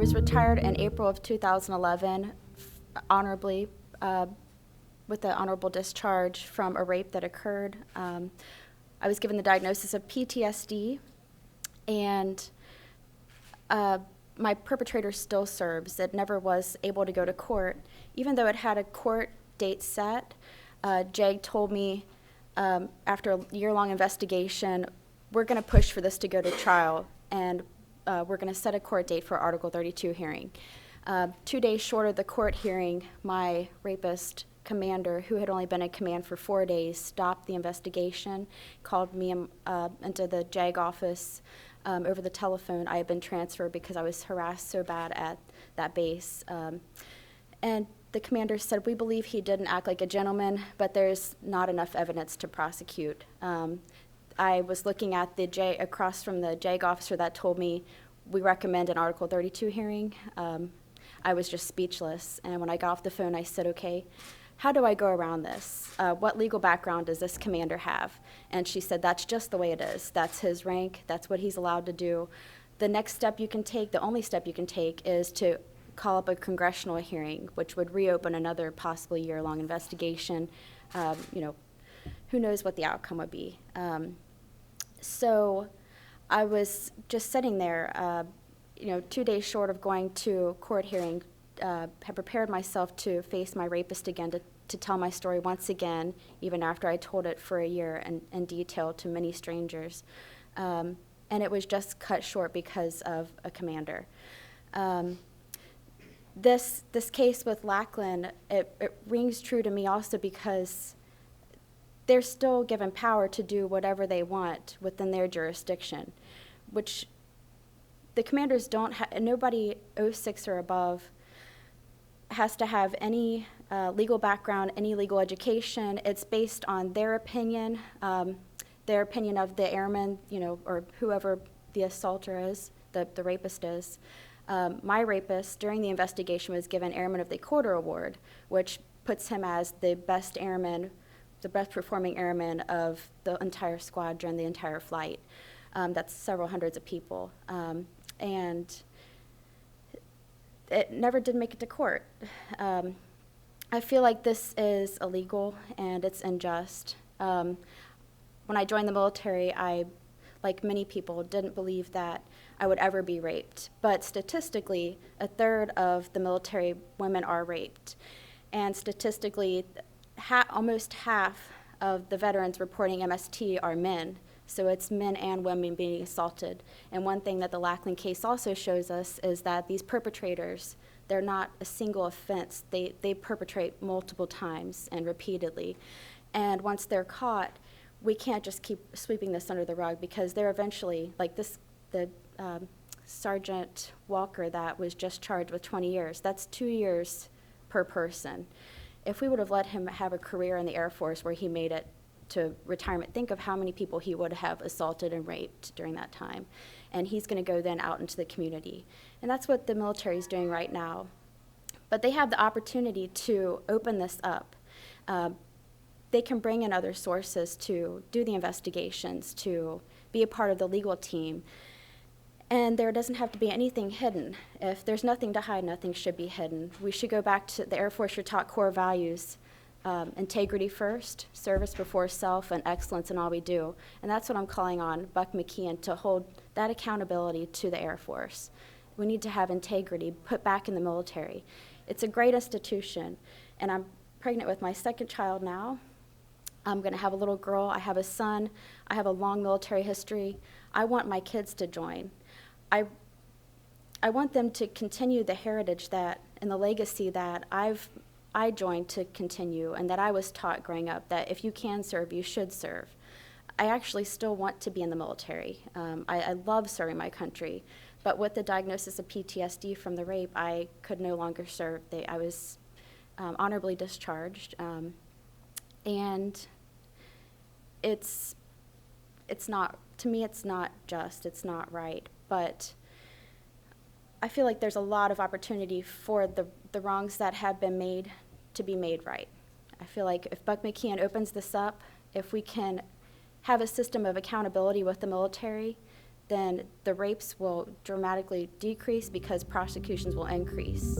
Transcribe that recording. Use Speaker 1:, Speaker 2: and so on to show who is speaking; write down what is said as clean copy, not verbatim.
Speaker 1: was retired in April of 2011, honorably, with an honorable discharge from a rape that occurred. I was given the diagnosis of PTSD, and my perpetrator still serves. It never was able to go to court. Even though it had a court date set, JAG told me after a year-long investigation, we're going to push for this to go to trial, and we're going to set a court date for Article 32 hearing. 2 days short of the court hearing, my rapist commander, who had only been in command for 4 days, stopped the investigation, called me into the JAG office over the telephone. I had been transferred because I was harassed so bad at that base. And the commander said, we believe he didn't act like a gentleman, but there's not enough evidence to prosecute. I was looking at the across from the JAG officer that told me we recommend an Article 32 hearing. I was just speechless. And when I got off the phone, I said, okay, how do I go around this? What legal background does this commander have? And she said, that's just the way it is. That's his rank. That's what he's allowed to do. The next step you can take, the only step you can take, is to call up a congressional hearing, which would reopen another possibly year-long investigation. Who knows what the outcome would be. So I was just sitting there, 2 days short of going to court hearing, had prepared myself to face my rapist again, to tell my story once again, even after I told it for a year in detail to many strangers. And it was just cut short because of a commander. This case with Lackland, it rings true to me also because they're still given power to do whatever they want within their jurisdiction, which the commanders don't have. Nobody 06 or above has to have any legal background, any legal education. It's based on their opinion of the airman, or whoever the assaulter is, the rapist is. My rapist, during the investigation, was given Airman of the Quarter Award, which puts him as the best airman, the best performing airman of the entire squad during the entire flight. That's several hundreds of people. And it never did make it to court. I feel like this is illegal and it's unjust. When I joined the military, I, like many people, didn't believe that I would ever be raped. But statistically, a third of the military women are raped. And statistically, almost half of the veterans reporting MST are men. So it's men and women being assaulted. And one thing that the Lackland case also shows us is that these perpetrators, they're not a single offense. They perpetrate multiple times and repeatedly. And once they're caught, we can't just keep sweeping this under the rug, because they're eventually, like the Sergeant Walker that was just charged with 20 years, that's 2 years per person. If we would have let him have a career in the Air Force where he made it to retirement, think of how many people he would have assaulted and raped during that time. And he's going to go then out into the community. And that's what the military is doing right now. But they have the opportunity to open this up. They can bring in other sources to do the investigations, to be a part of the legal team. And there doesn't have to be anything hidden. If there's nothing to hide, nothing should be hidden. We should go back to the Air Force, your taught core values. Integrity first, service before self, and excellence in all we do. And that's what I'm calling on Buck McKeon to hold that accountability to the Air Force. We need to have integrity put back in the military. It's a great institution, and I'm pregnant with my second child now. I'm going to have a little girl. I have a son. I have a long military history. I want my kids to join. I want them to continue the heritage that and the legacy that I joined to continue, and that I was taught growing up, that if you can serve, you should serve. I actually still want to be in the military. I love serving my country, but with the diagnosis of PTSD from the rape, I could no longer serve. I was honorably discharged, and it's not, to me, it's not just, it's not right, but I feel like there's a lot of opportunity for the wrongs that have been made to be made right. I feel like if Buck McKeon opens this up, if we can have a system of accountability with the military, then the rapes will dramatically decrease because prosecutions will increase.